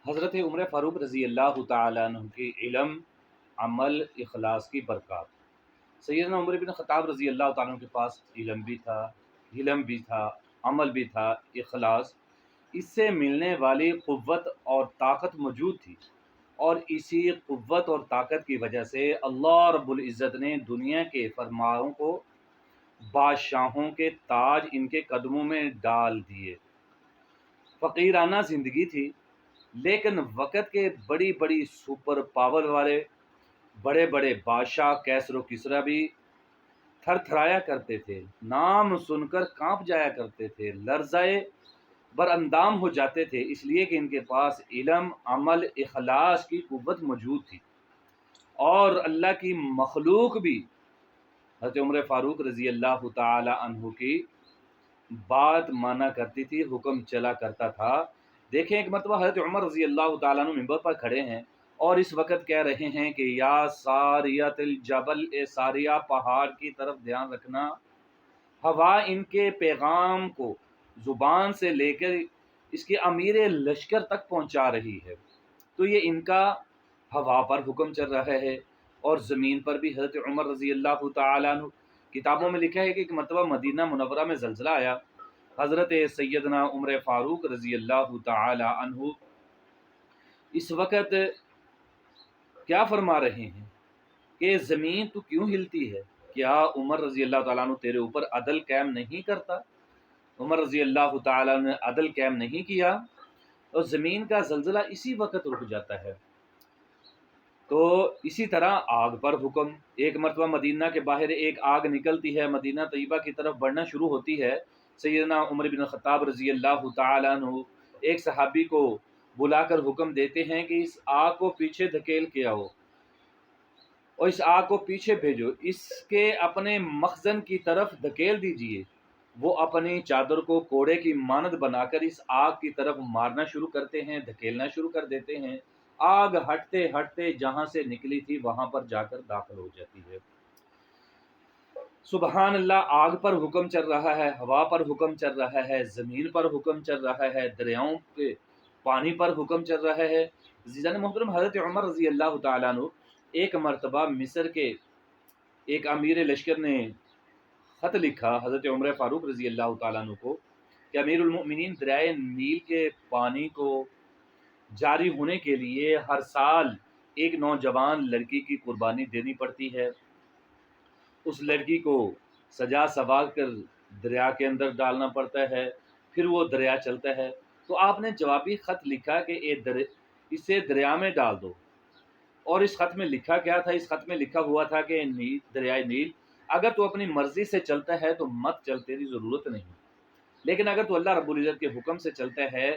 حضرت عمر فاروق رضی اللہ تعالیٰ عنہ کی علم، عمل، اخلاص کی برکات۔ سیدنا عمر بن خطاب رضی اللہ تعالیٰ عنہ کے پاس علم بھی تھا، عمل بھی تھا، اخلاص، اس سے ملنے والی قوت اور طاقت موجود تھی، اور اسی قوت اور طاقت کی وجہ سے اللہ رب العزت نے دنیا کے فرماؤں کو، بادشاہوں کے تاج ان کے قدموں میں ڈال دیے۔ فقیرانہ زندگی تھی، لیکن وقت کے بڑی بڑی سپر پاور والے بڑے بڑے بادشاہ کیسر و کسریٰ بھی تھر تھرایا کرتے تھے، نام سن کر کانپ جایا کرتے تھے، لرزائے بر اندام ہو جاتے تھے، اس لیے کہ ان کے پاس علم، عمل، اخلاص کی قوت موجود تھی۔ اور اللہ کی مخلوق بھی حضرت عمر فاروق رضی اللہ تعالی عنہ کی بات مانا کرتی تھی، حکم چلا کرتا تھا۔ دیکھیں ایک مرتبہ حضرت عمر رضی اللہ تعالیٰ عنہ ممبر پر کھڑے ہیں اور اس وقت کہہ رہے ہیں کہ یا ساریت الجبل، اے ساریہ پہاڑ کی طرف دھیان رکھنا، ہوا ان کے پیغام کو زبان سے لے کر اس کے امیر لشکر تک پہنچا رہی ہے۔ تو یہ ان کا ہوا پر حکم چل رہا ہے، اور زمین پر بھی حضرت عمر رضی اللہ تعالیٰ عنہ، کتابوں میں لکھا ہے کہ ایک مرتبہ مدینہ منورہ میں زلزلہ آیا، حضرت سیدنا عمر فاروق رضی اللہ تعالی عنہ اس وقت کیا فرما رہے ہیں کہ زمین تو کیوں ہلتی ہے؟ کیا عمر رضی اللہ تعالیٰ عنہ تیرے اوپر عدل قائم نہیں کرتا؟ عمر رضی اللہ تعالیٰ عنہ نے عدل قائم نہیں کیا، اور زمین کا زلزلہ اسی وقت رک جاتا ہے۔ تو اسی طرح آگ پر حکم، ایک مرتبہ مدینہ کے باہر ایک آگ نکلتی ہے، مدینہ طیبہ کی طرف بڑھنا شروع ہوتی ہے۔ سیدنا عمر بن خطاب رضی اللہ تعالیٰ عنہ ایک صحابی کو بلا کر حکم دیتے ہیں کہ اس آگ کو پیچھے دھکیل کے آؤ، اور اس آگ کو پیچھے بھیجو، اس کے اپنے مخزن کی طرف دھکیل دیجئے۔ وہ اپنی چادر کو کوڑے کی مانند بنا کر اس آگ کی طرف مارنا شروع کرتے ہیں، دھکیلنا شروع کر دیتے ہیں۔ آگ ہٹتے ہٹتے جہاں سے نکلی تھی وہاں پر جا کر داخل ہو جاتی ہے۔ سبحان اللہ، آگ پر حکم چل رہا ہے، ہوا پر حکم چل رہا ہے، زمین پر حکم چل رہا ہے، دریاؤں کے پانی پر حکم چل رہا ہے۔ عزیزان محترم، حضرت عمر رضی اللہ تعالیٰ عنہ ایک مرتبہ مصر کے ایک امیر لشکر نے خط لکھا حضرت عمر فاروق رضی اللہ تعالیٰ عنہ کو کہ امیر المؤمنین، دریائے نیل کے پانی کو جاری ہونے کے لیے ہر سال ایک نوجوان لڑکی کی قربانی دینی پڑتی ہے، اس لڑکی کو سجا سنوار کر دریا کے اندر ڈالنا پڑتا ہے، پھر وہ دریا چلتا ہے۔ تو آپ نے جوابی خط لکھا کہ اسے دریا میں ڈال دو، اور اس خط میں لکھا کیا تھا؟ اس خط میں لکھا ہوا تھا کہ دریائے نیل، اگر تو اپنی مرضی سے چلتا ہے تو مت چل، تیری ضرورت نہیں، لیکن اگر تو اللہ رب العزت کے حکم سے چلتا ہے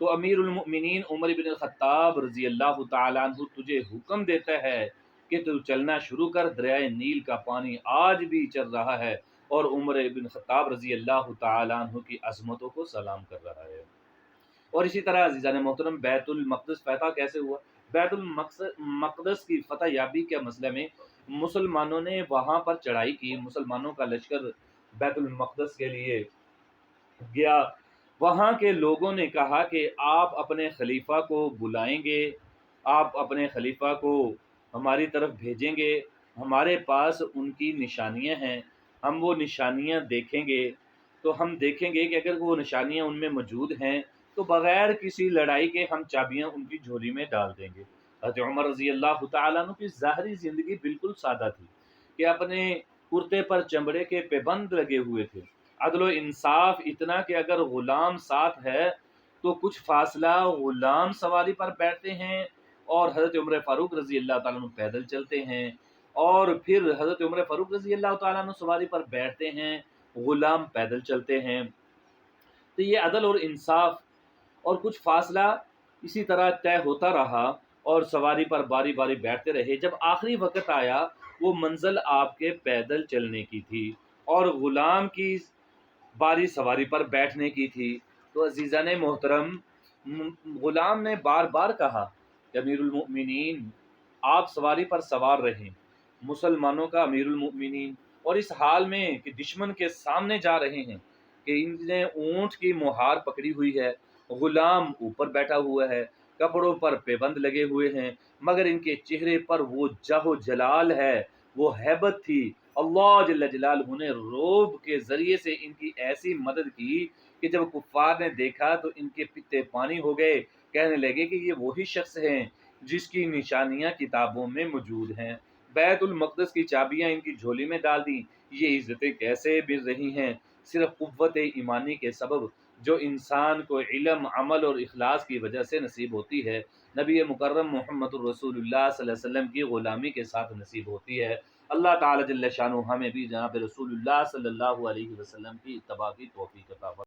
تو امیر المؤمنین عمر بن الخطاب رضی اللہ تعالیٰ عنہ تجھے حکم دیتا ہے کہ تو چلنا شروع کر، دریائے نیل کا پانی آج بھی چل رہا ہے، اور عمر بن الخطاب رضی اللہ تعالیٰ عنہ کی عظمتوں کو سلام کر رہا ہے۔ اور اسی طرح عزیزان محترم، بیت المقدس فتح کیسے ہوا؟ بیت المقدس کی فتح یابی کے مسئلے میں مسلمانوں نے وہاں پر چڑھائی کی، مسلمانوں کا لشکر بیت المقدس کے لیے گیا۔ وہاں کے لوگوں نے کہا کہ آپ اپنے خلیفہ کو بلائیں گے، آپ اپنے خلیفہ کو ہماری طرف بھیجیں گے، ہمارے پاس ان کی نشانیاں ہیں، ہم وہ نشانیاں دیکھیں گے، تو ہم دیکھیں گے کہ اگر وہ نشانیاں ان میں موجود ہیں تو بغیر کسی لڑائی کے ہم چابیاں ان کی جھولی میں ڈال دیں گے۔ حضرت عمر رضی اللہ تعالیٰ عنہ کی ظاہری زندگی بالکل سادہ تھی کہ اپنے کرتے پر چمڑے کے پیبند لگے ہوئے تھے، عدل و انصاف اتنا کہ اگر غلام ساتھ ہے تو کچھ فاصلہ غلام سواری پر بیٹھتے ہیں، اور حضرت عمر فاروق رضی اللہ تعالیٰ عنہ پیدل چلتے ہیں، اور پھر حضرت عمر فاروق رضی اللہ تعالیٰ عنہ سواری پر بیٹھتے ہیں، غلام پیدل چلتے ہیں۔ تو یہ عدل اور انصاف اور کچھ فاصلہ اسی طرح طے ہوتا رہا، اور سواری پر باری باری بیٹھتے رہے۔ جب آخری وقت آیا، وہ منزل آپ کے پیدل چلنے کی تھی اور غلام کی باری سواری پر بیٹھنے کی تھی۔ تو عزیزان محترم، غلام نے بار بار کہا کہ امیر المؤمنین، آپ سواری پر سوار رہیں، مسلمانوں کا امیر المؤمنین، اور اس حال میں کہ دشمن کے سامنے جا رہے ہیں کہ ان نے اونٹ کی مہار پکڑی ہوئی ہے، غلام اوپر بیٹھا ہوا ہے، کپڑوں پر پیبند لگے ہوئے ہیں، مگر ان کے چہرے پر وہ جہ و جلال ہے، وہ ہیبت تھی۔ اللہ جل جلالہ نے روب کے ذریعے سے ان کی ایسی مدد کی کہ جب کفار نے دیکھا تو ان کے پتے پانی ہو گئے، کہنے لگے کہ یہ وہی شخص ہیں جس کی نشانیاں کتابوں میں موجود ہیں۔ بیت المقدس کی چابیاں ان کی جھولی میں ڈال دیں۔ یہ عزتیں کیسے مل رہی ہیں؟ صرف قوت ایمانی کے سبب، جو انسان کو علم، عمل اور اخلاص کی وجہ سے نصیب ہوتی ہے، نبی مکرم محمد الرسول اللہ صلی اللہ علیہ وسلم کی غلامی کے ساتھ نصیب ہوتی ہے۔ اللہ تعالی جل شانہ ہمیں بھی جناب رسول اللہ صلی اللہ علیہ وسلم کی اتباع کی توفیق عطا فرمائے۔